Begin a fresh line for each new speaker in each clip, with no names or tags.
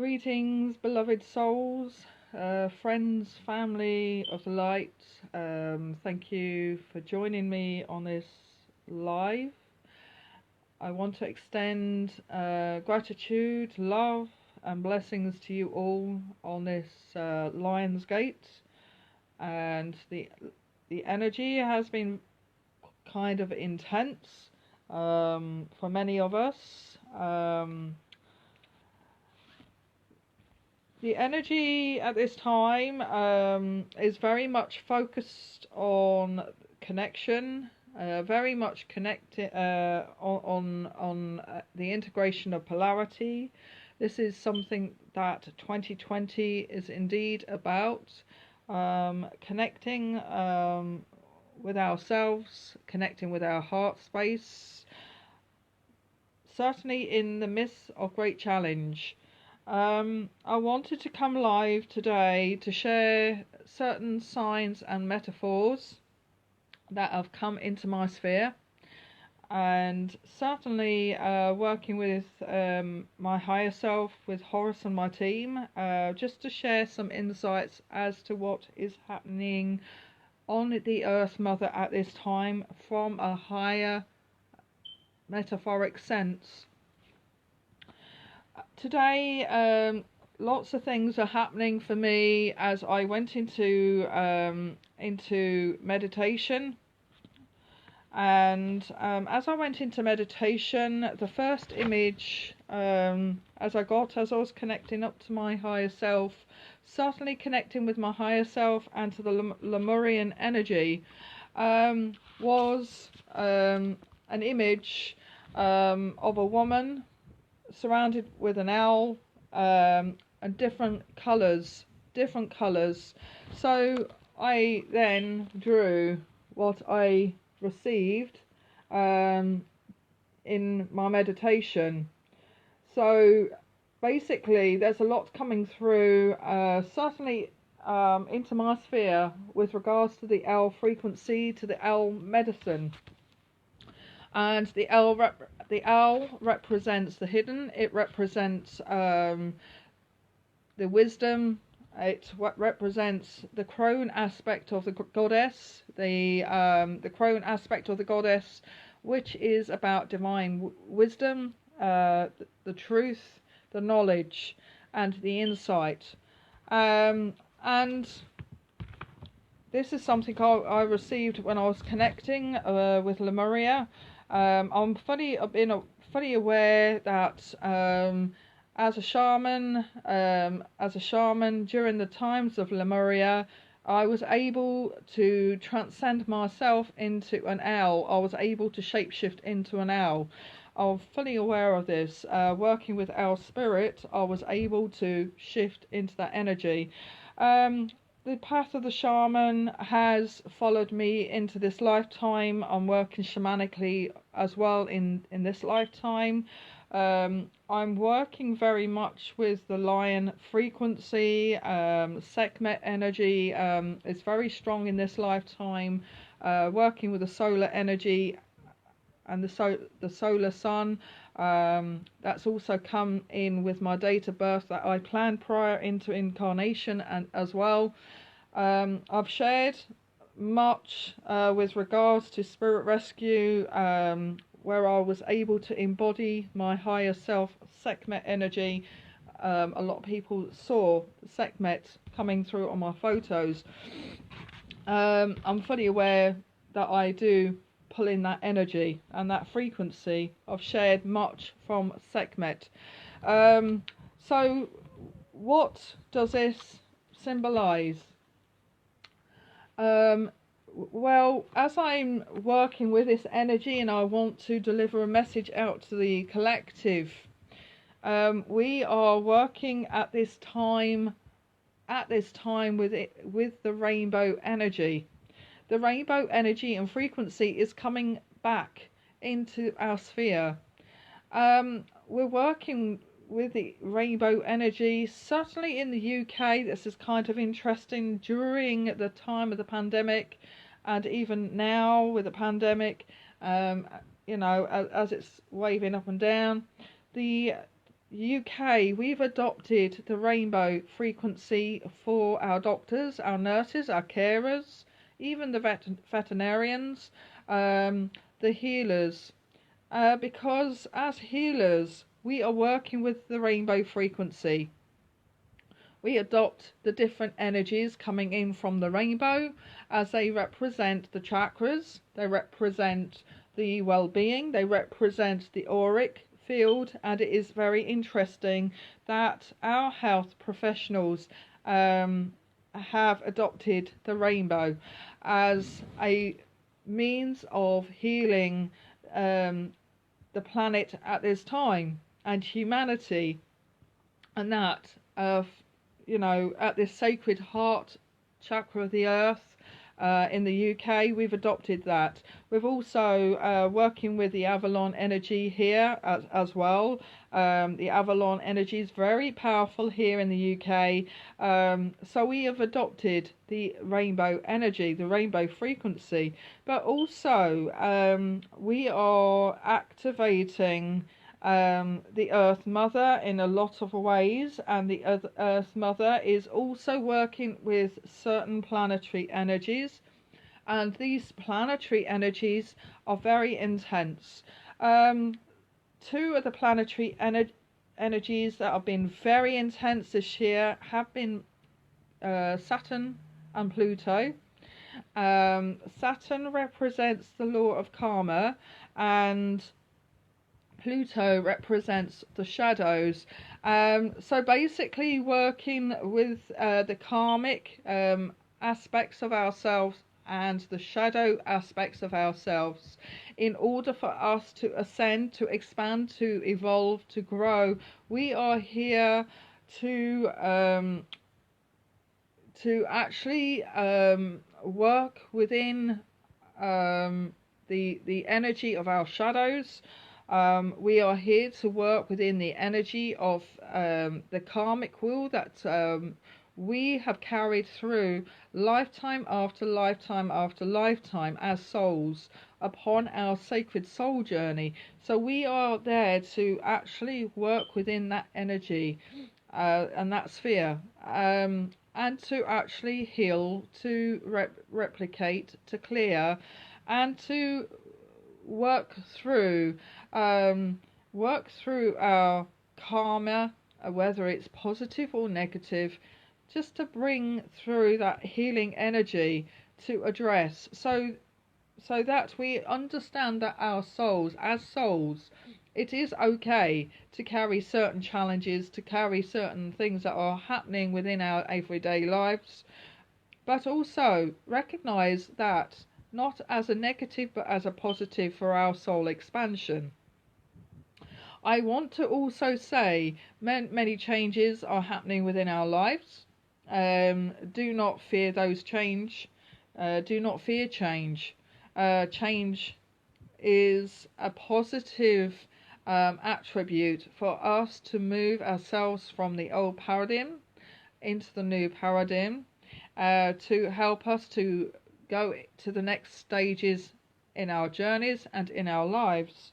Greetings, beloved souls, friends, family of the light. Thank you for joining me on this live. I want to extend gratitude, love, and blessings to you all on this Lion's Gate. And the energy has been kind of intense for many of us. The energy at this time is very much focused on connection, very much connected on the integration of polarity. This is something that 2020 is indeed about, connecting with ourselves, connecting with our heart space, certainly in the midst of great challenge. I wanted to come live today to share certain signs and metaphors that have come into my sphere, and certainly working with my higher self, with Horus and my team, just to share some insights as to what is happening on the Earth Mother at this time from a higher metaphoric sense. Today, lots of things are happening for me as I went into meditation. And as I went into meditation, the first image as I was connecting up to my higher self, certainly connecting with my higher self and to the Lemurian energy, was an image of a woman surrounded with an owl, and different colours. So I then drew what I received in my meditation. So basically there's a lot coming through, certainly into my sphere with regards to the owl frequency, to the owl medicine. And the owl represents the hidden. It represents the wisdom. It represents the crone aspect of the goddess. The crone aspect of the goddess, which is about divine wisdom, the truth, the knowledge, and the insight. And this is something I received when I was connecting with Lemuria. I'm fully aware that as a shaman during the times of Lemuria, I was able to transcend myself into an owl. I was able to shapeshift into an owl. I'm fully aware of this. Working with owl spirit, I was able to shift into that energy. The path of the shaman has followed me into this lifetime. I'm working shamanically as well in this lifetime. I'm working very much with the lion frequency. Sekhmet energy is very strong in this lifetime. Working with the solar energy and the solar sun. That's also come in with my date of birth that I planned prior into incarnation and as well. I've shared much with regards to spirit rescue, where I was able to embody my higher self Sekhmet energy. A lot of people saw Sekhmet coming through on my photos. I'm fully aware that I do pull in that energy and that frequency. I've shared much from Sekhmet. So what does this symbolize? Well, as I'm working with this energy and I want to deliver a message out to the collective, we are working at this time with the rainbow energy. The rainbow energy and frequency is coming back into our sphere. We're working with the rainbow energy, certainly in the UK. This is kind of interesting during the time of the pandemic, and even now with the pandemic, as it's waving up and down, the UK, we've adopted the rainbow frequency for our doctors, our nurses, our carers, even the veterinarians, the healers, because as healers, we are working with the rainbow frequency. We adopt the different energies coming in from the rainbow as they represent the chakras, they represent the well-being, they represent the auric field, and it is very interesting that our health professionals have adopted the rainbow as a means of healing the planet at this time and humanity, and that at this sacred heart chakra of the earth in the UK, we've adopted that. We've also working with the Avalon energy here as well. The Avalon energy is very powerful here in the UK. So we have adopted the rainbow energy, the rainbow frequency, but also we are activating the Earth Mother in a lot of ways, and the Earth Mother is also working with certain planetary energies, and these planetary energies are very intense. Two of the planetary energies that have been very intense this year have been Saturn and Pluto. Saturn represents the law of karma, and Pluto represents the shadows. So basically working with the karmic aspects of ourselves and the shadow aspects of ourselves in order for us to ascend, to expand, to evolve, to grow. We are here to actually work within the energy of our shadows. We are here to work within the energy of the karmic wheel that we have carried through lifetime after lifetime after lifetime as souls upon our sacred soul journey. So we are there to actually work within that energy and that sphere, and to actually heal, to replicate, to clear, and to work through our karma, whether it's positive or negative, just to bring through that healing energy to address, so that we understand that our souls, as souls, it is okay to carry certain challenges, to carry certain things that are happening within our everyday lives, but also recognize that not as a negative but as a positive for our soul expansion. I want to also say many changes are happening within our lives. Do not fear those change. Do not fear change. Change is a positive attribute for us to move ourselves from the old paradigm into the new paradigm, to help us to go to the next stages in our journeys and in our lives.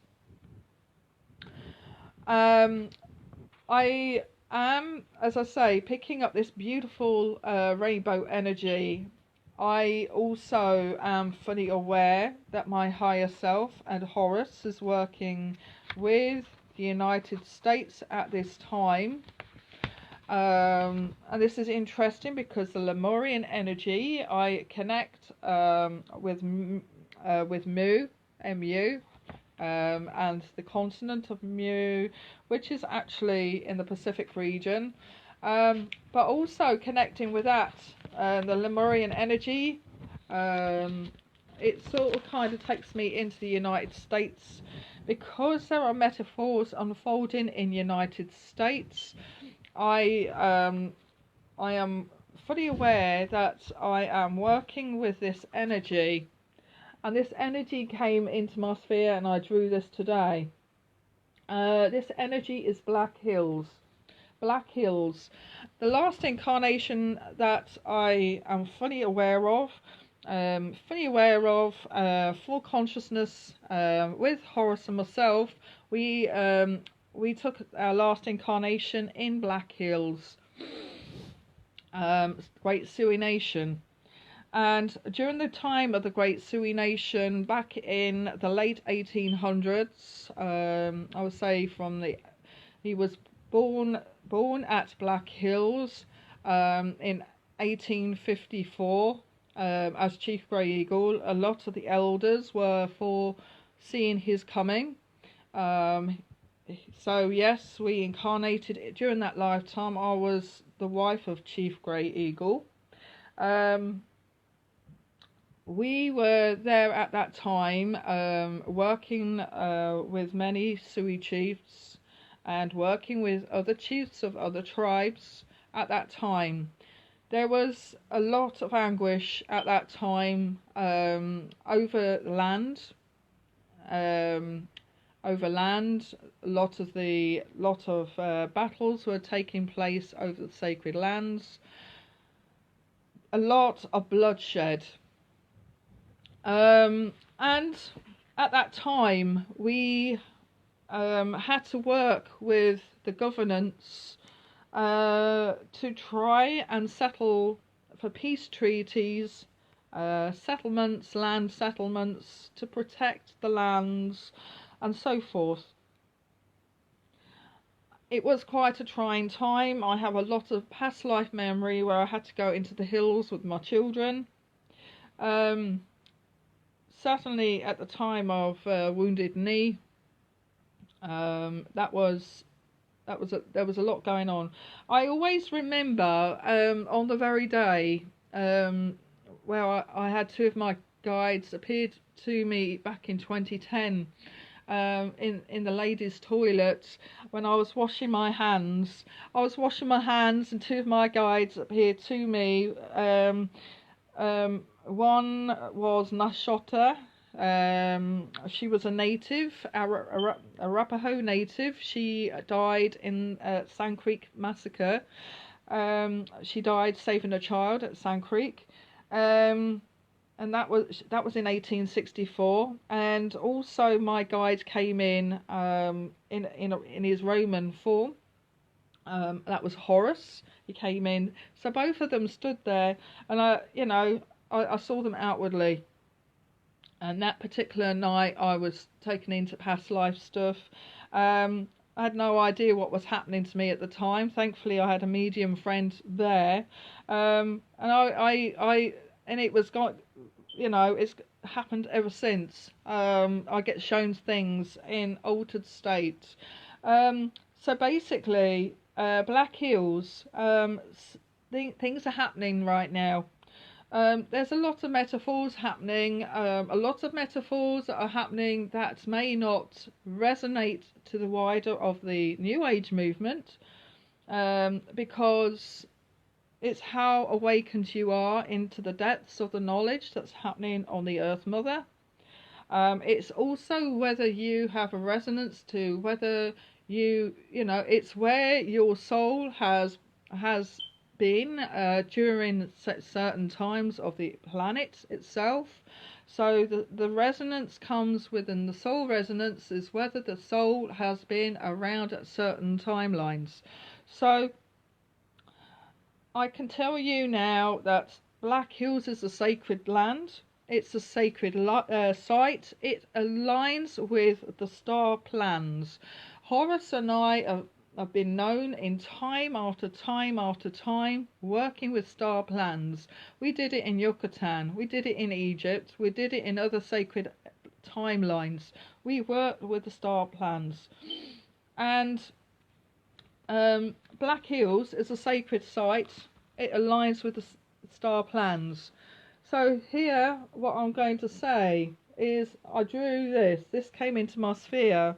I am, as I say, picking up this beautiful rainbow energy. I also am fully aware that my higher self and Horus is working with the United States at this time. And this is interesting because the Lemurian energy, I connect with Mu, MU, and the continent of Mu, which is actually in the Pacific region. But also connecting with that, the Lemurian energy, it sort of kind of takes me into the United States, because there are metaphors unfolding in United States. I am fully aware that I am working with this energy, and this energy came into my sphere, and I drew this today. This energy is Black Hills. Black Hills. The last incarnation that I am fully aware of, full consciousness with Horus and myself, we we took our last incarnation in Black Hills, Great Sioux Nation. And during the time of the Great Sioux Nation, back in the late 1800s, I would say he was born at Black Hills in 1854 as Chief Grey Eagle. A lot of the elders were foreseeing his coming. So yes, we incarnated during that lifetime. I was the wife of Chief Grey Eagle. We were there at that time, working with many Sioux chiefs and working with other chiefs of other tribes at that time. There was a lot of anguish at that time over land. A lot of battles were taking place over the sacred lands. A lot of bloodshed. And at that time, we had to work with the governance to try and settle for peace treaties, settlements, land settlements, to protect the lands and so forth. It was quite a trying time. I have a lot of past life memory where I had to go into the hills with my children. Certainly at the time of Wounded Knee, there was a lot going on. I always remember on the very day where I had two of my guides appeared to me back in 2010 in the ladies' toilet when I was washing my hands. And two of my guides appeared to me. One was Nashota. She was a native, Arapaho native. She died in Sand Creek massacre. She died saving a child at Sand Creek, and that was in 1864. And also my guide came in his Roman form. That was Horus. He came in. So both of them stood there, and I saw them outwardly. And that particular night, I was taken into past life stuff. I had no idea what was happening to me at the time. Thankfully, I had a medium friend there, and it was it's happened ever since. I get shown things in altered state. So basically, Black Hills, things are happening right now. There's a lot of metaphors happening, a lot of metaphors that are happening that may not resonate to the wider of the New Age movement, because it's how awakened you are into the depths of the knowledge that's happening on the Earth Mother. It's also whether you have a resonance to whether it's where your soul has been during certain times of the planet itself. So the resonance comes within the soul resonance is whether the soul has been around at certain timelines. So I can tell you now that Black Hills is a sacred land. It's a sacred site. It aligns with the star plans. Horus and I have been known in time after time after time working with star plans. We did it in Yucatan, we did it in Egypt, we did it in other sacred timelines. We worked with the star plans. And Black Hills is a sacred site. It aligns with the star plans. So here what I'm going to say is I drew this. This came into my sphere.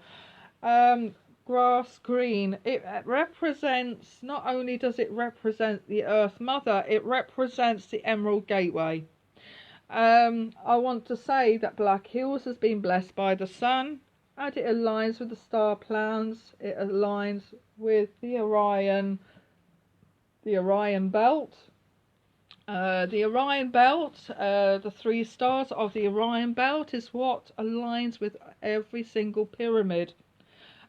Grass green. It represents, not only does it represent the Earth Mother, it represents the Emerald Gateway. I want to say that Black Hills has been blessed by the sun, and it aligns with the star plans. It aligns with the Orion belt. The Orion belt, the 3 stars of the Orion belt is what aligns with every single pyramid.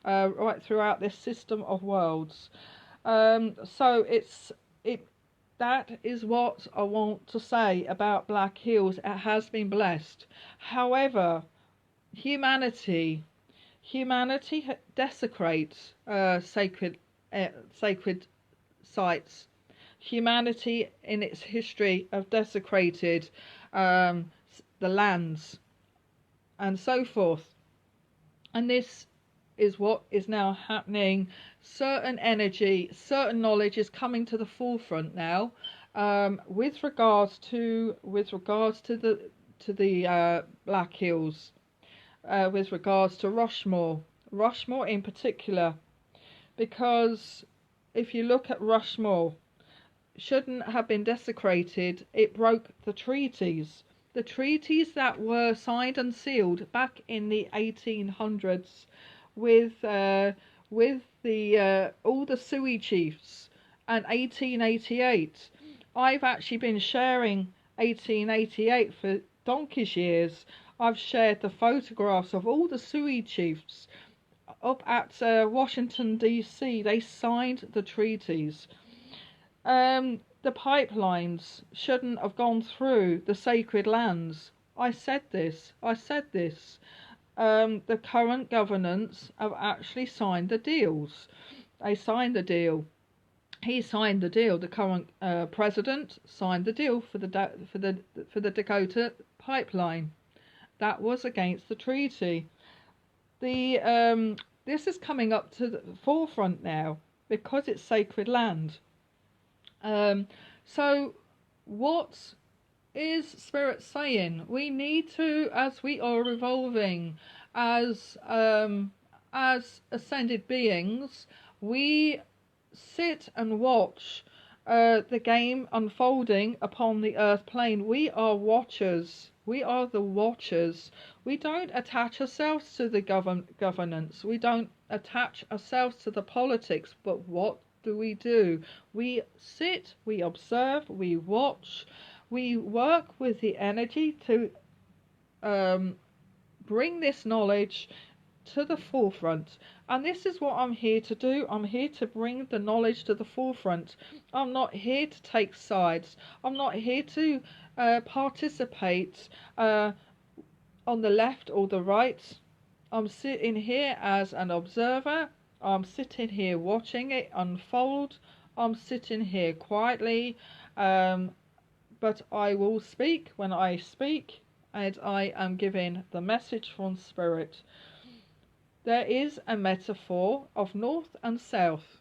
right throughout this system of worlds. So that is what I want to say about Black Hills. It has been blessed. However, humanity desecrates sacred sites. Humanity in its history have desecrated the lands and so forth. And this is what is now happening. Certain energy, certain knowledge is coming to the forefront now, with regards to the Black Hills, with regards to Rushmore in particular, because if you look at Rushmore, shouldn't have been desecrated. It broke the treaties that were signed and sealed back in the 1800s with the all the Sioux chiefs and 1888. I've actually been sharing 1888 for donkey's years. I've shared the photographs of all the Sioux chiefs up at Washington DC. They signed the treaties. The pipelines shouldn't have gone through the sacred lands. I said this. The current governance have actually signed the deals. They signed the deal. He signed the deal. The current president signed the deal for the Dakota pipeline. That was against the treaty. This is coming up to the forefront now because it's sacred land. So what is Spirit saying? We need to, as we are evolving as ascended beings, we sit and watch the game unfolding upon the earth plane. We are watchers. We are the watchers. We don't attach ourselves to the governance. We don't attach ourselves to the politics. But what do? We sit, we observe, we watch, we work with the energy to bring this knowledge to the forefront. And this is what I'm here to do. I'm here to bring the knowledge to the forefront. I'm not here to take sides. I'm not here to participate on the left or the right. I'm sitting here as an observer. I'm sitting here watching it unfold. I'm sitting here quietly, but I will speak when I speak, and I am giving the message from Spirit. There is a metaphor of north and south.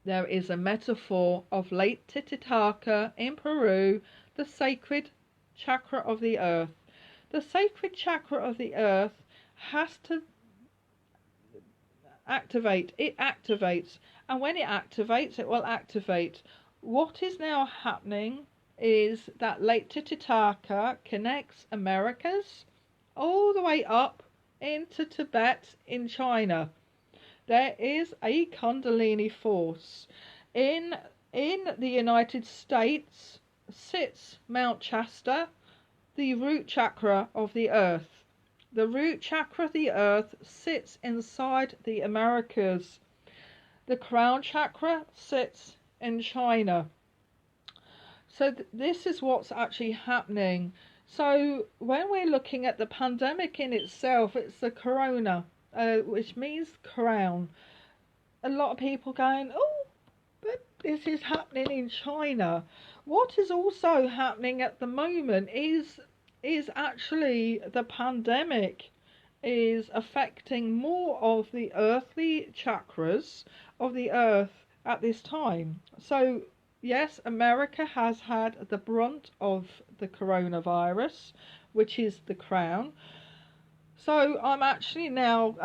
There is a metaphor of Lake Titicaca in Peru, the sacred chakra of the earth. The sacred chakra of the earth has to activate. It activates, and when it activates, it will activate. What is now happening is that Lake Titicaca connects Americas all the way up into Tibet in China. There is a Kundalini force. In the United States sits Mount Shasta, the root chakra of the earth. The root chakra of the earth sits inside the Americas. The crown chakra sits in China. So this is what's actually happening. So when we're looking at the pandemic in itself, it's the corona, which means crown. A lot of people going, oh, but this is happening in China. What is also happening at the moment is actually the pandemic is affecting more of the earthly chakras of the earth at this time. So yes, America has had the brunt of the coronavirus, which is the crown. So I'm actually now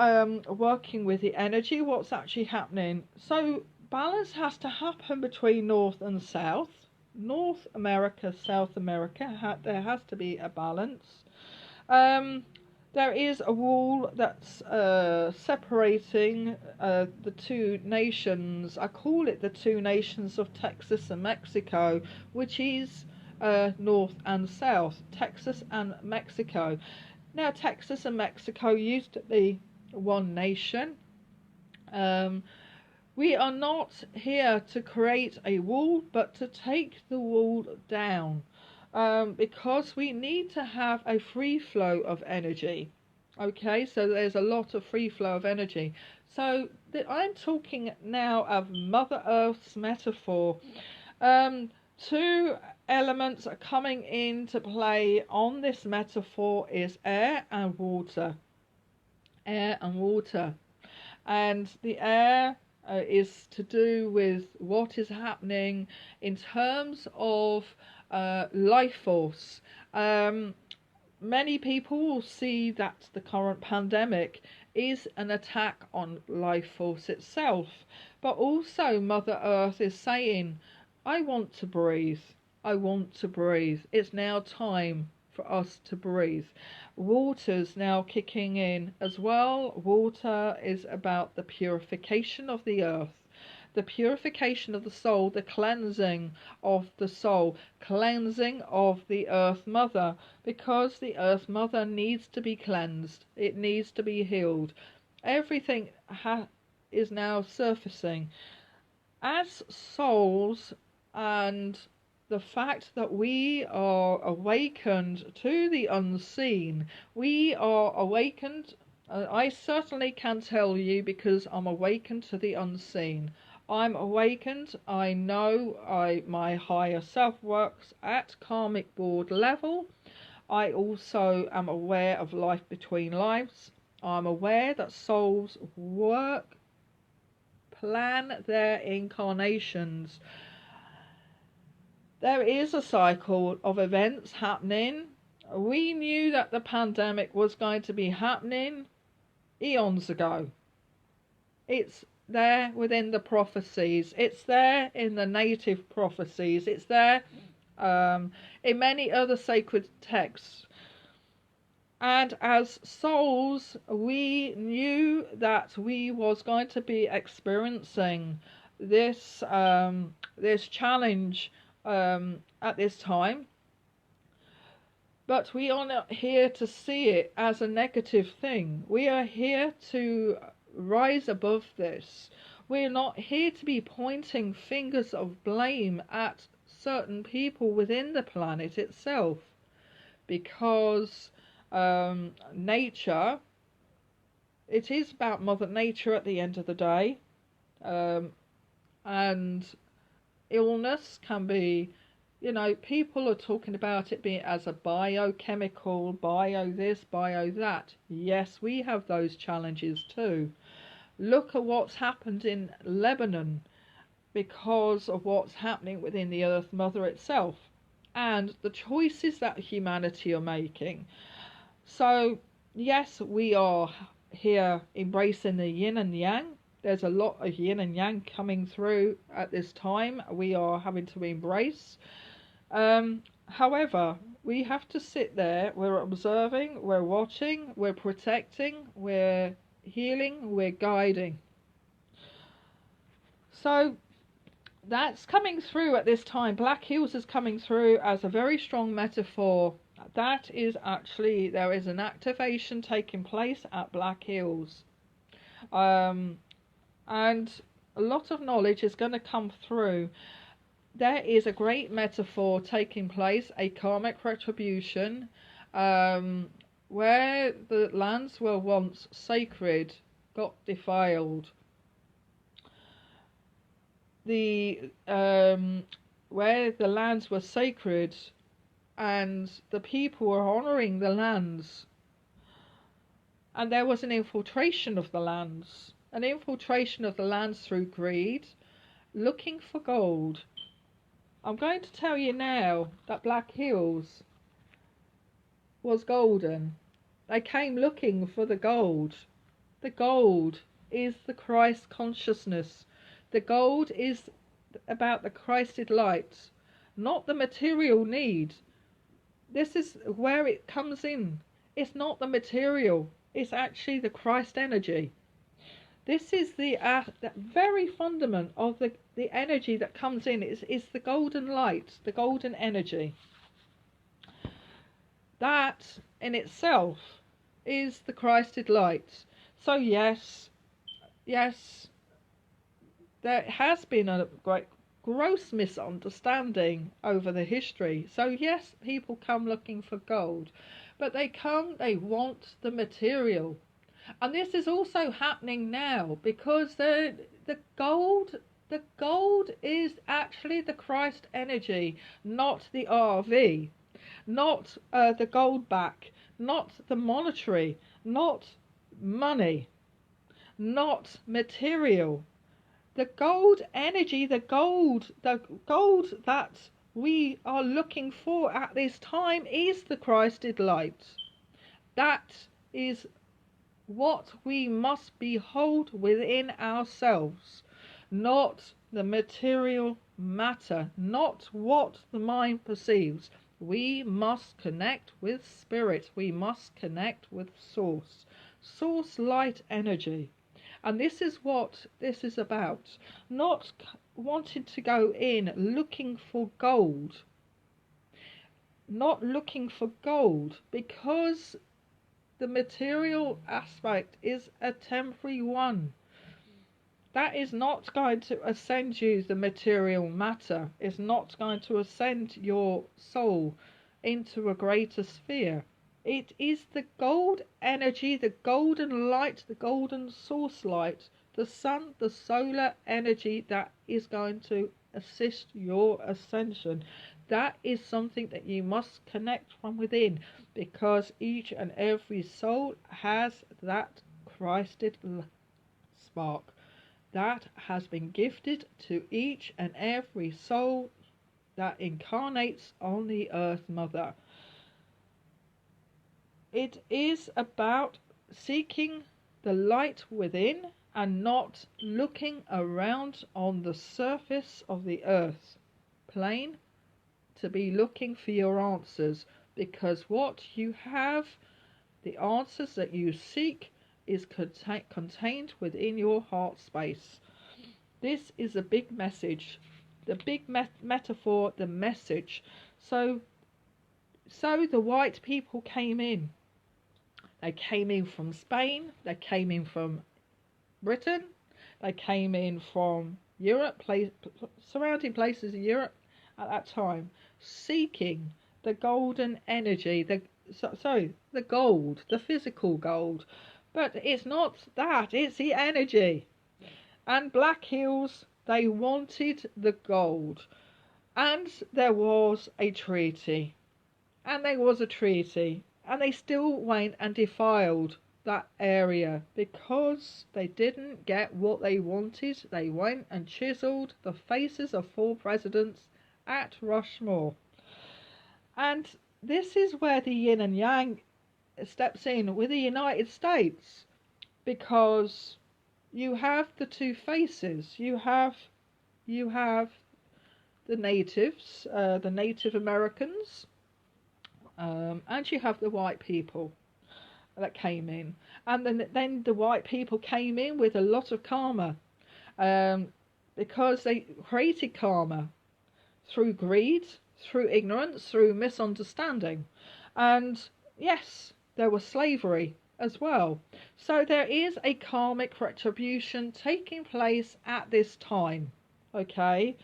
working with the energy, what's actually happening. So balance has to happen between North and South. North America, South America, there has to be a balance. There is a wall that's separating the two nations. I call it the two nations of Texas and Mexico, which is North and South, Texas and Mexico. Now, Texas and Mexico used to be one nation. We are not here to create a wall, but to take the wall down, because we need to have a free flow of energy. Okay, so there's a lot of free flow of energy. So I'm talking now of Mother Earth's metaphor. Two elements are coming into play on this metaphor is air and water. Air and water. And the air is to do with what is happening in terms of life force. Many people will see that the current pandemic is an attack on life force itself, but also Mother Earth is saying, I want to breathe. I want to breathe. It's now time for us to breathe. Water's now kicking in as well. Water is about the purification of the earth, the purification of the soul, the cleansing of the soul, cleansing of the earth mother, because the earth mother needs to be cleansed. It needs to be healed. Everything is now surfacing. As souls, and the fact that we are awakened to the unseen, we are awakened. I certainly can tell you, because I'm awakened to the unseen. I'm awakened. I know my higher self works at karmic board level. I also am aware of life between lives. I'm aware that souls work, plan their incarnations. There is a cycle of events happening. We knew that the pandemic was going to be happening eons ago. It's there within the prophecies. It's there in the native prophecies. It's there in many other sacred texts. And as souls, we knew that we was going to be experiencing this this challenge at this time. But we are not here to see it as a negative thing. We are here to rise above this. We're not here to be pointing fingers of blame at certain people within the planet itself, because nature, it is about Mother Nature at the end of the day, and illness can be, people are talking about it being as a biochemical, bio this, bio that. Yes, we have those challenges too. Look at what's happened in Lebanon because of what's happening within the Earth Mother itself and the choices that humanity are making. So, yes, we are here embracing the yin and yang. There's a lot of yin and yang coming through at this time. We are having to embrace. However, we have to sit there. We're observing, we're watching, we're protecting, we're healing, we're guiding. So that's coming through at this time. Black Hills is coming through as a very strong metaphor. That is actually, there is an activation taking place at Black Hills. And a lot of knowledge is going to come through. There is a great metaphor taking place, a karmic retribution, where the lands were once sacred got defiled. Where the lands were sacred and the people were honouring the lands, and there was an infiltration of the lands. An infiltration of the lands through greed, looking for gold. I'm going to tell you now that Black Hills was golden. They came looking for the gold. The gold is the Christ consciousness. The gold is about the Christed light, not the material need. This is where it comes in. It's not the material. It's actually the Christ energy. This is the very fundament of the energy that comes in. It's the golden light, the golden energy. That in itself is the Christed light. So yes, yes, there has been a great gross misunderstanding over the history. So yes, people come looking for gold, but they want the material. And this is also happening now because the gold is actually the Christ energy, not the RV, not the gold back, not the monetary, not money, not material. The gold energy, the gold that we are looking for at this time is the Christed light. That is what we must behold within ourselves, not the material matter, not what the mind perceives. We must connect with spirit. We must connect with source light energy. And this is what this is about. Not wanting to go in looking for gold. Not looking for gold because the material aspect is a temporary one. That is not going to ascend you, the material matter. It's not going to ascend your soul into a greater sphere. It is the gold energy, the golden light, the golden source light, the sun, the solar energy that is going to assist your ascension. That is something that you must connect from within, because each and every soul has that Christed spark that has been gifted to each and every soul that incarnates on the Earth Mother. It is about seeking the light within and not looking around on the surface of the earth plane to be looking for your answers, because what you have, the answers that you seek, is contained within your heart space. This is a big message, the big metaphor, the message. So the white people came in. They came in from Spain, they came in from Britain, they came in from Europe, surrounding places in Europe at that time, seeking the golden energy, the gold, the physical gold. But it's not that, it's the energy. And Black Hills, they wanted the gold. And there was a treaty. And there was a treaty. And they still went and defiled that area because they didn't get what they wanted. They went and chiseled the faces of 4 presidents at Rushmore. And this is where the yin and yang steps in with the United States, because you have the 2 faces. You have the natives, the Native Americans, and you have the white people that came in. And then the white people came in with a lot of karma, because they created karma through greed, through ignorance, through misunderstanding. And yes, there was slavery as well. So there is a karmic retribution taking place at this time, okay?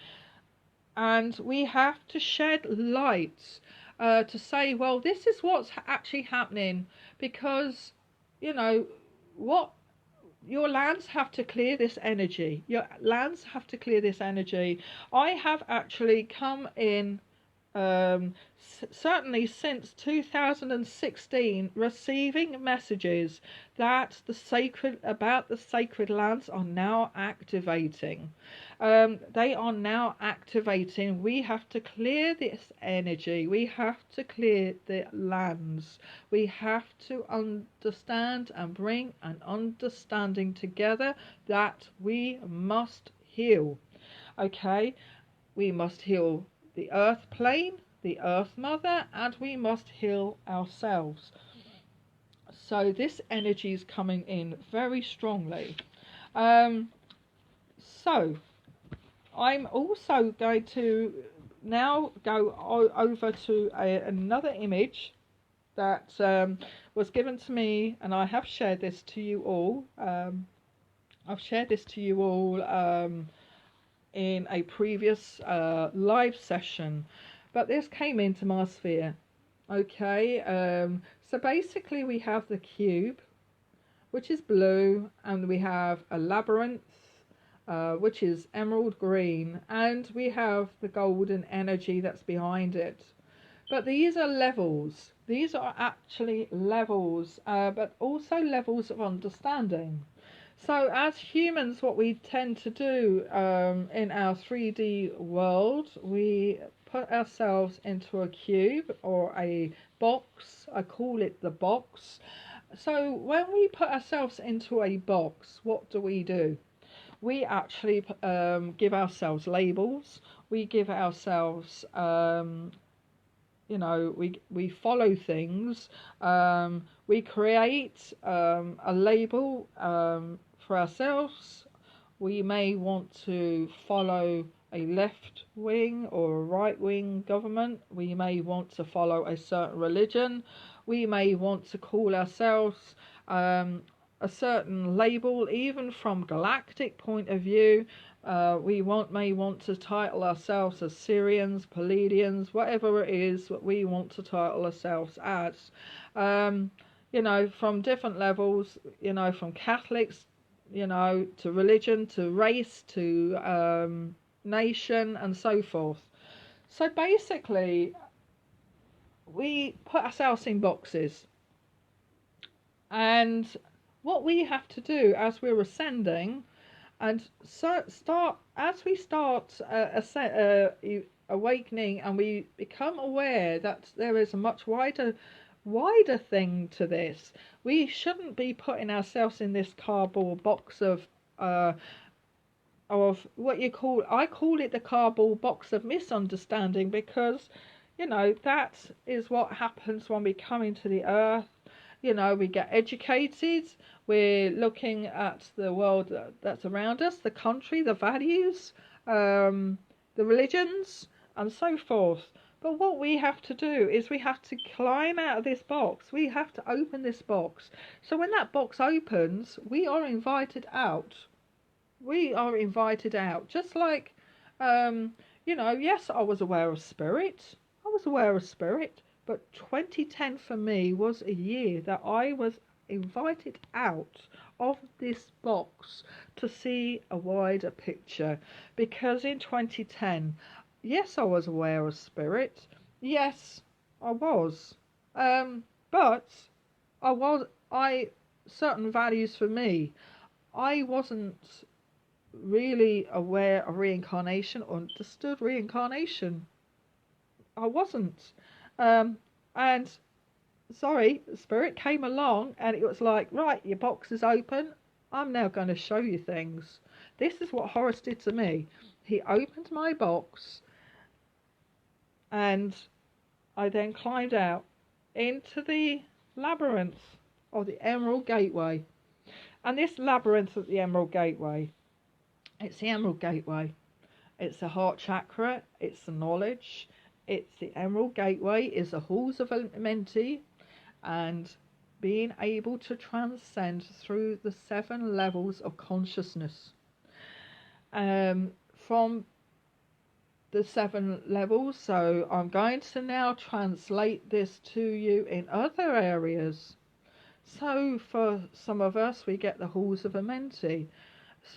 And we have to shed light to say, well, this is what's actually happening, because, you know, what your lands have to clear this energy. Your lands have to clear this energy. I have actually come in, certainly since 2016, receiving messages that the sacred lands are now activating. They are now activating. We have to clear this energy. We have to clear the lands. We have to understand and bring an understanding together that we must heal. Okay, we must heal the earth plane, the earth mother, and we must heal ourselves. So this energy is coming in very strongly. So I'm also going to now go over to another image, that was given to me, and I have shared this to you all. I've shared this to you all in a previous live session, but this came into my sphere. Okay, so basically we have the cube, which is blue, and we have a labyrinth, which is emerald green, and we have the golden energy that's behind it. But these are levels. These are actually levels, but also levels of understanding. So as humans, what we tend to do in our 3D world, we put ourselves into a cube or a box. I call it the box. So when we put ourselves into a box, what do? We actually give ourselves labels. We give ourselves, we follow things. We create a label for ourselves. We may want to follow a left wing or a right wing government. We may want to follow a certain religion. We may want to call ourselves a certain label, even from galactic point of view. We may want to title ourselves as Syrians, Palladians, whatever it is that we want to title ourselves as. From different levels, from Catholics, to religion, to race, to nation, and so forth. So basically, we put ourselves in boxes. And what we have to do as we're ascending, and as we start awakening, and we become aware that there is a much wider thing to this. We shouldn't be putting ourselves in this cardboard box of what I call it the cardboard box of misunderstanding, because that is what happens when we come into the earth. We get educated, we're looking at the world that's around us, the country, the values, the religions, and so forth. But what we have to do is we have to climb out of this box. We have to open this box. So when that box opens, we are invited out. We are invited out. Just like, yes, I was aware of spirit. But 2010 for me was a year that I was invited out of this box to see a wider picture. Because in 2010, yes, I was aware of spirit. Yes, I was. But certain values for me, I wasn't really aware of reincarnation or understood reincarnation. I wasn't. And spirit came along and it was like, right, your box is open. I'm now going to show you things. This is what Horus did to me. He opened my box and I then climbed out into the labyrinth of the Emerald Gateway. And this labyrinth of the Emerald Gateway, it's the Emerald Gateway. It's the heart chakra, it's the knowledge. It's the Emerald Gateway, is the halls of Amenti, and being able to transcend through the 7 levels of consciousness. From the 7 levels, so I'm going to now translate this to you in other areas. So for some of us, we get the halls of Amenti.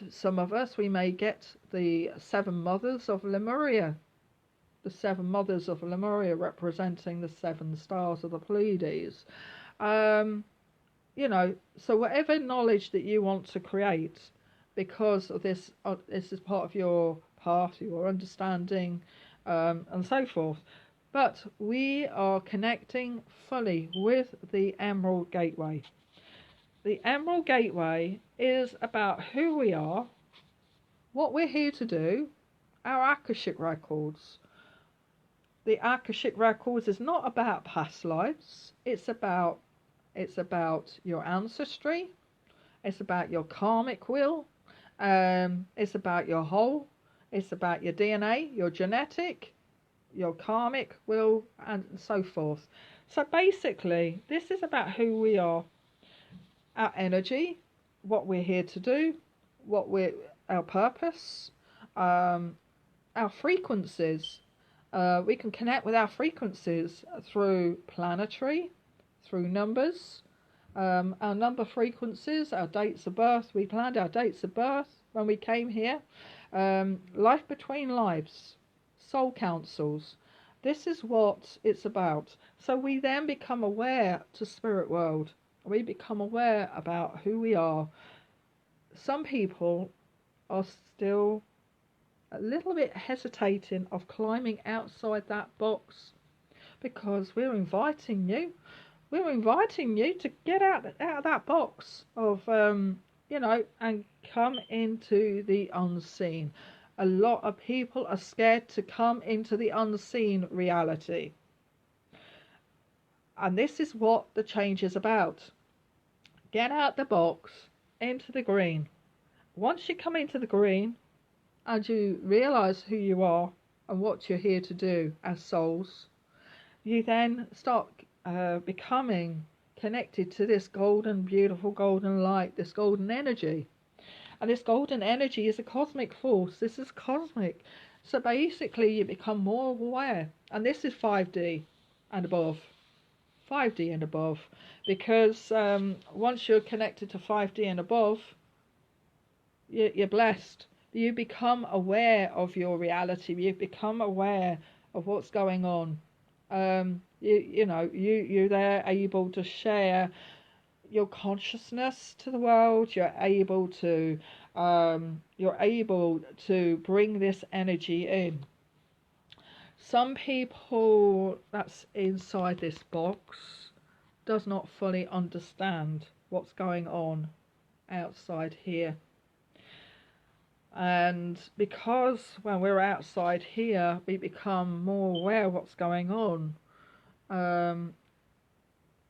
Some of us, we may get the 7 mothers of Lemuria. The 7 mothers of Lemuria representing the 7 stars of the Pleiades. So whatever knowledge that you want to create, because of this is part of your path, your understanding, and so forth. But we are connecting fully with the Emerald Gateway. The Emerald Gateway is about who we are, what we're here to do, our Akashic records. The Akashic records is not about past lives. It's about your ancestry. It's about your karmic will. It's about your whole. It's about your DNA, your genetic, your karmic will, and so forth. So basically, this is about who we are, our energy, what we're here to do, our purpose, our frequencies. We can connect with our frequencies through planetary, through numbers, our number frequencies, our dates of birth. We planned our dates of birth when we came here. Life between lives, soul councils. This is what it's about. So we then become aware to spirit world. We become aware about who we are. Some people are still a little bit hesitating of climbing outside that box, because we're inviting you to get out of that box of and come into the unseen. A lot of people are scared to come into the unseen reality, and this is what the change is about. Get out the box, into the green. Once you come into the green and you realize who you are and what you're here to do as souls, you then start becoming connected to this golden, beautiful golden light, this golden energy. And this golden energy is a cosmic force. This is cosmic. So basically you become more aware. And this is 5D and above. 5D and above. Because once you're connected to 5D and above, you're blessed. You become aware of your reality. You become aware of what's going on. You're there able to share your consciousness to the world. You're able to bring this energy in. Some people that's inside this box does not fully understand what's going on outside here. And because when we're outside here, we become more aware of what's going on.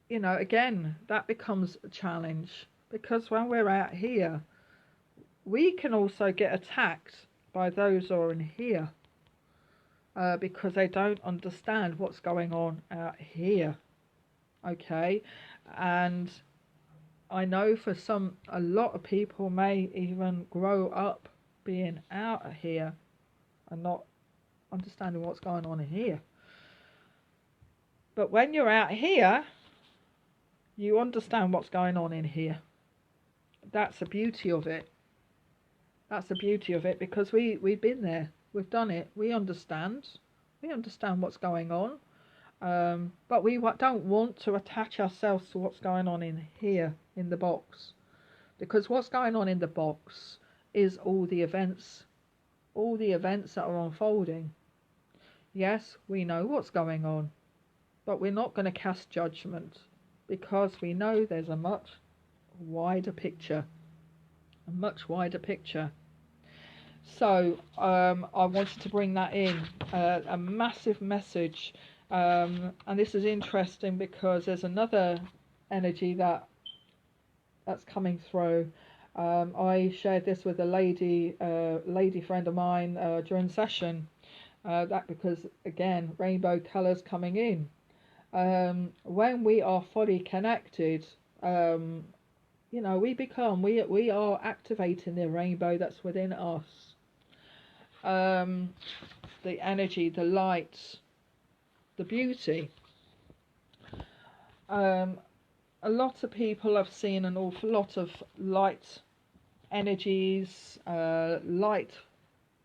Again, that becomes a challenge, because when we're out here, we can also get attacked by those who are in here, because they don't understand what's going on out here. Okay, and I know for a lot of people may even grow up being out here and not understanding what's going on in here. But when you're out here, you understand what's going on in here. That's the beauty of it. That's the beauty of it, because we've been there. We've done it. We understand. We understand what's going on. But we don't want to attach ourselves to what's going on in here, in the box. Because what's going on in the box is all the events that are unfolding. Yes, we know what's going on, but we're not going to cast judgment, because we know there's a much wider picture. So I wanted to bring that in, a massive message, and this is interesting because there's another energy that's coming through. I shared this with a lady friend of mine during session, that because again, rainbow colours coming in. When we are fully connected, we are activating the rainbow that's within us. The energy, the light, the beauty. A lot of people have seen an awful lot of light energies,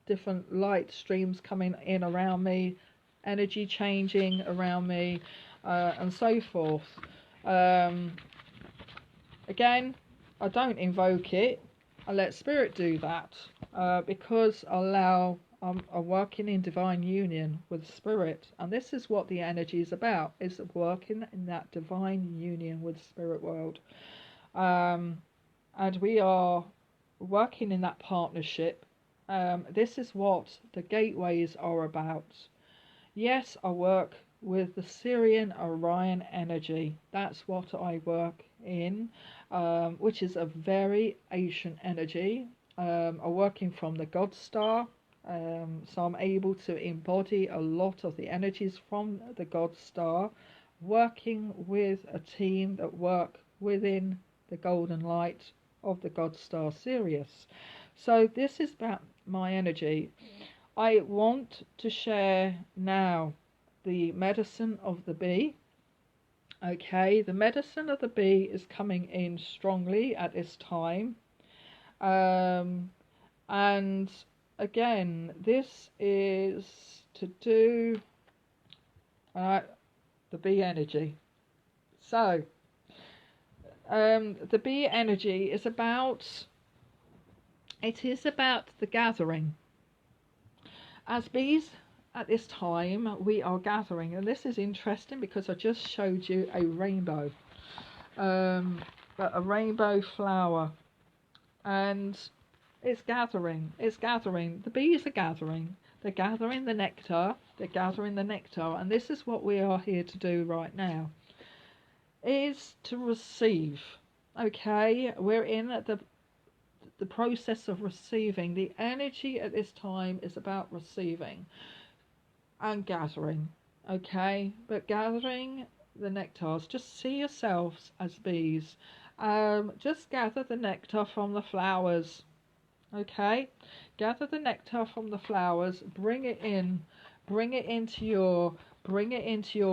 different light streams coming in around me, energy changing around me, and so forth. Again, I don't invoke it. I let spirit do that, because I'm working in divine union with spirit, and this is what the energy is about, is working in that divine union with spirit world. And we are working in that partnership. This is what the gateways are about. Yes, I work with the Syrian Orion energy. That's what I work in, which is a very ancient energy. I'm working from the God Star, so I'm able to embody a lot of the energies from the God Star working with a team that work within the golden light of the god star Sirius. So this is about my energy. I want to share now the medicine of the bee. Okay, the medicine of the bee is coming in strongly at this time. And again, this is to do the bee energy. So, the bee energy is about, it is about the gathering. As bees at this time, we are gathering, and this is interesting because I just showed you a rainbow, a rainbow flower, and it's gathering, the bees are gathering, they're gathering the nectar, and this is what we are here to do right now, is to receive. Okay, we're in the process of receiving. The energy at this time is about receiving and gathering, okay, but gathering the nectars. Just see yourselves as bees. Just gather the nectar from the flowers, okay, gather the nectar from the flowers, bring it into your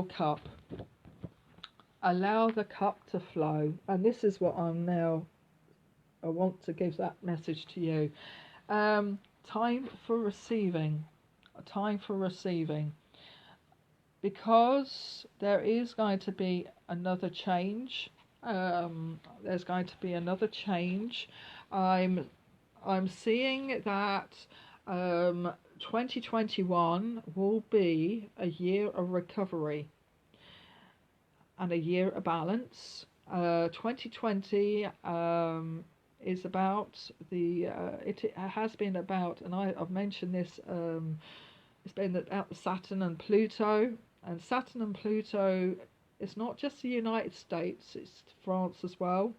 cup, allow the cup to flow. And this is what I want to give that message to you. Time for receiving, because there is going to be another change. There's going to be another change. I'm seeing that 2021 will be a year of recovery and a year of balance. 2020 is about it has been about, and I've mentioned this, it's been about Saturn and Pluto, and Saturn and Pluto is not just the United States, it's France as well.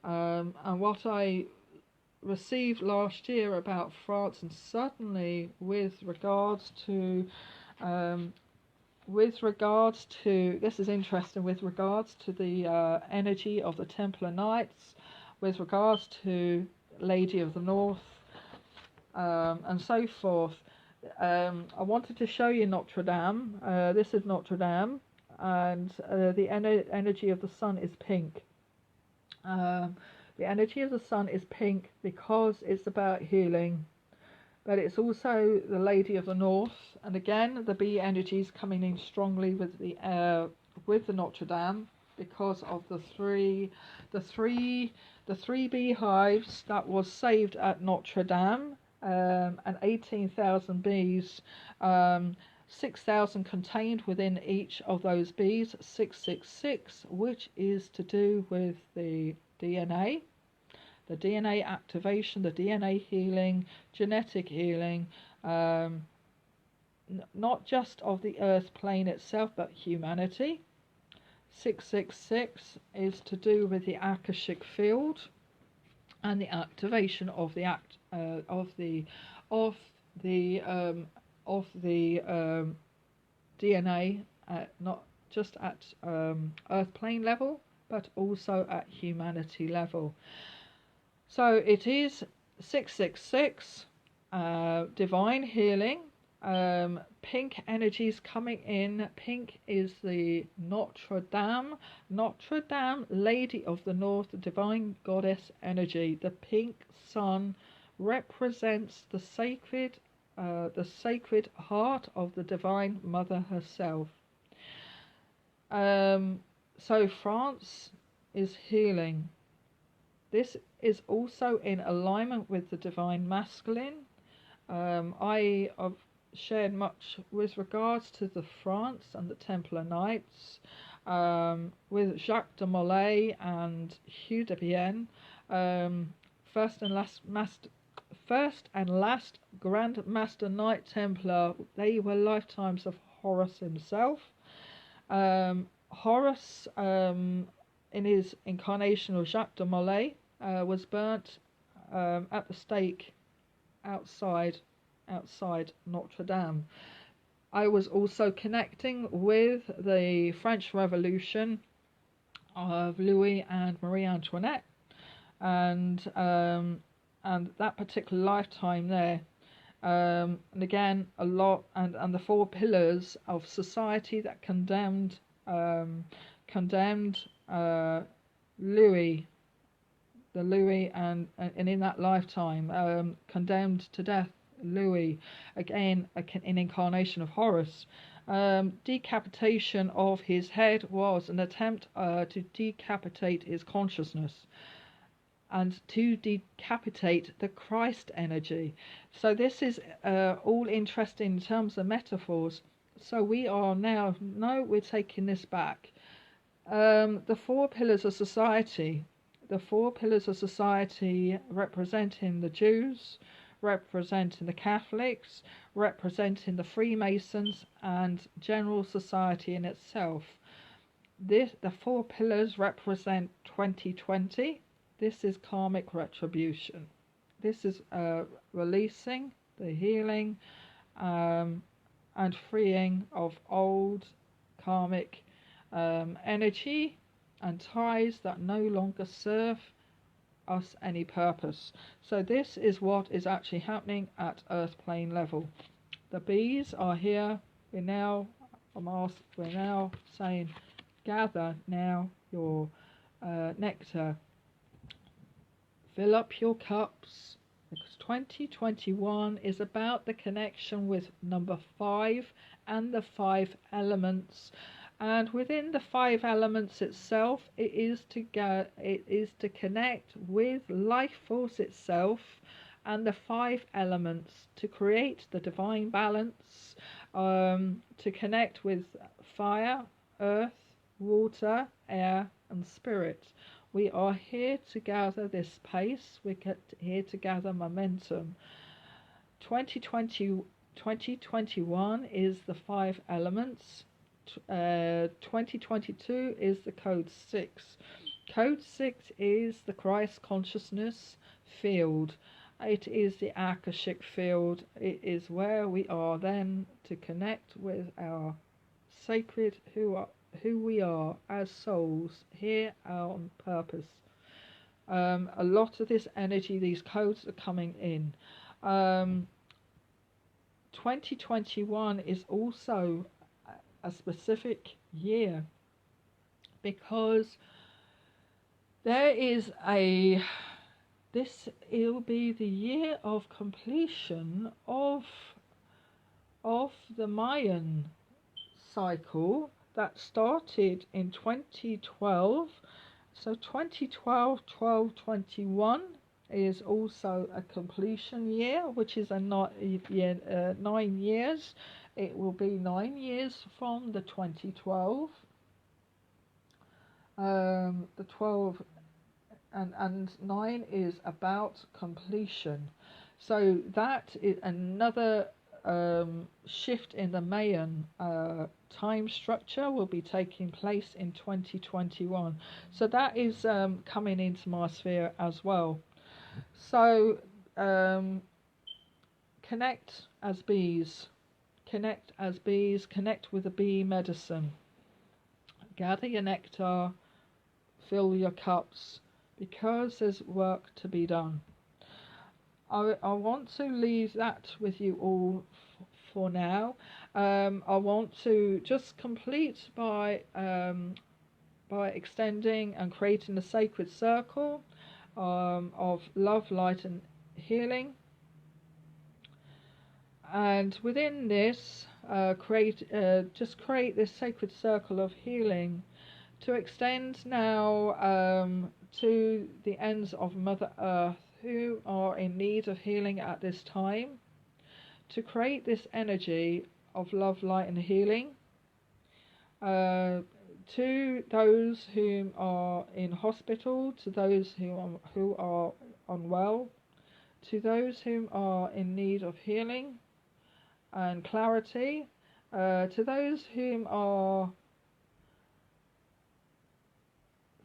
And what I received last year about France, and certainly with regards to this is interesting, with regards to the energy of the Templar Knights, with regards to Lady of the North, and so forth. I wanted to show you Notre Dame. This is Notre Dame, and the energy of the sun is pink. The energy of the sun is pink because it's about healing, but it's also the Lady of the North. And again, the bee energy is coming in strongly with the Notre Dame, because of the three beehives that was saved at Notre Dame, and 18,000 bees, 6,000 contained within each of those bees, 666, which is to do with the DNA activation, the DNA healing, genetic healing, not just of the earth plane itself, but humanity. 666 is to do with the Akashic field and the activation of the DNA, not just at earth plane level, but also at humanity level. So it is 666, divine healing, pink energies coming in. Pink is the Notre Dame, Lady of the North, the divine goddess energy. The pink sun represents the sacred heart of the divine mother herself. So France is healing. This is also in alignment with the divine masculine. I have shared much with regards to the France and the Templar Knights, with Jacques de Molay and Hugh de Bienne, first and last Grand Master Knight Templar. They were lifetimes of Horus himself. Horus, in his incarnation of Jacques de Molay, was burnt at the stake outside Notre Dame. I was also connecting with the French Revolution of Louis and Marie Antoinette, and that particular lifetime there. And again, a lot, and the four pillars of society that condemned Louis, and in that lifetime, condemned to death Louis, again an incarnation of Horus. Decapitation of his head was an attempt to decapitate his consciousness and to decapitate the Christ energy. So this is all interesting in terms of metaphors. So we are now, no, we're taking this back. The four pillars of society. The four pillars of society representing the Jews, representing the Catholics, representing the Freemasons, and general society in itself. The four pillars represent 2020. This is karmic retribution. This is releasing, the healing, and freeing of old karmic energy and ties that no longer serve us any purpose. So this is what is actually happening at earth plane level. The bees are here. We're now saying, gather now your nectar. Fill up your cups, because 2021 is about the connection with number 5 and the 5 elements. And within the 5 elements itself, it is to connect with life force itself and the 5 elements to create the divine balance, to connect with fire, earth, water, air, and spirit. We are here to gather this pace. We're here to gather momentum. 2021 is the 5 elements. 2022 is the code 6. Code 6 is the Christ consciousness field. It is the Akashic field. It is where we are then to connect with our sacred who we are as souls here on purpose. A lot of this energy, these codes are coming in. 2021 is also a specific year because it will be the year of completion of the Mayan cycle that started in 2012. So 2012, 21 is also a completion year, which is 9 years. It will be 9 years from the 2012. The 12 and 9 is about completion. So that is another shift in the Mayan time structure will be taking place in 2021. So that is coming into my sphere as well. So connect as bees. Connect as bees. Connect with the bee medicine. Gather your nectar. Fill your cups, because there's work to be done. I want to leave that with you all for now. I want to just complete by extending and creating a sacred circle of love, light, and healing. And within this, create this sacred circle of healing to extend now to the ends of Mother Earth who are in need of healing at this time, to create this energy of love, light, and healing to those who are in hospital, to those who are unwell, to those who are in need of healing and clarity, to those who are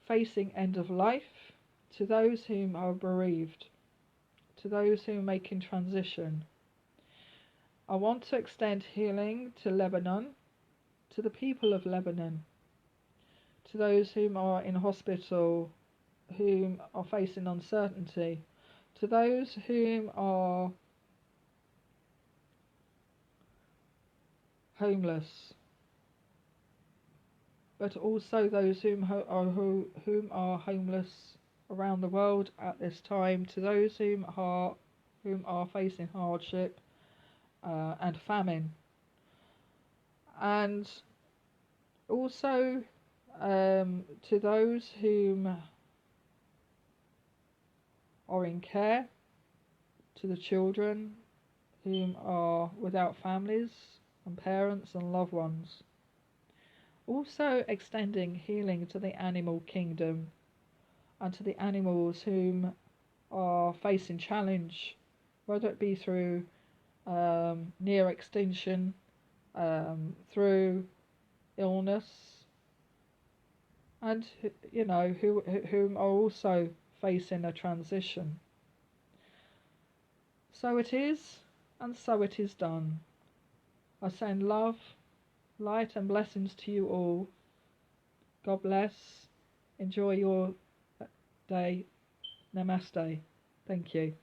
facing end of life, to those whom are bereaved, to those who are making transition. I want to extend healing to Lebanon, to the people of Lebanon, to those whom are in hospital, whom are facing uncertainty, to those whom are homeless, but also those whom are homeless around the world at this time, to those whom are facing hardship and famine, and also to those whom are in care, to the children whom are without families and parents and loved ones. Also extending healing to the animal kingdom and to the animals whom are facing challenge, whether it be through near extinction, through illness, and whom are also facing a transition. So it is, and so it is done. I send love, light and blessings to you all. God bless. Enjoy your day. Namaste. Thank you.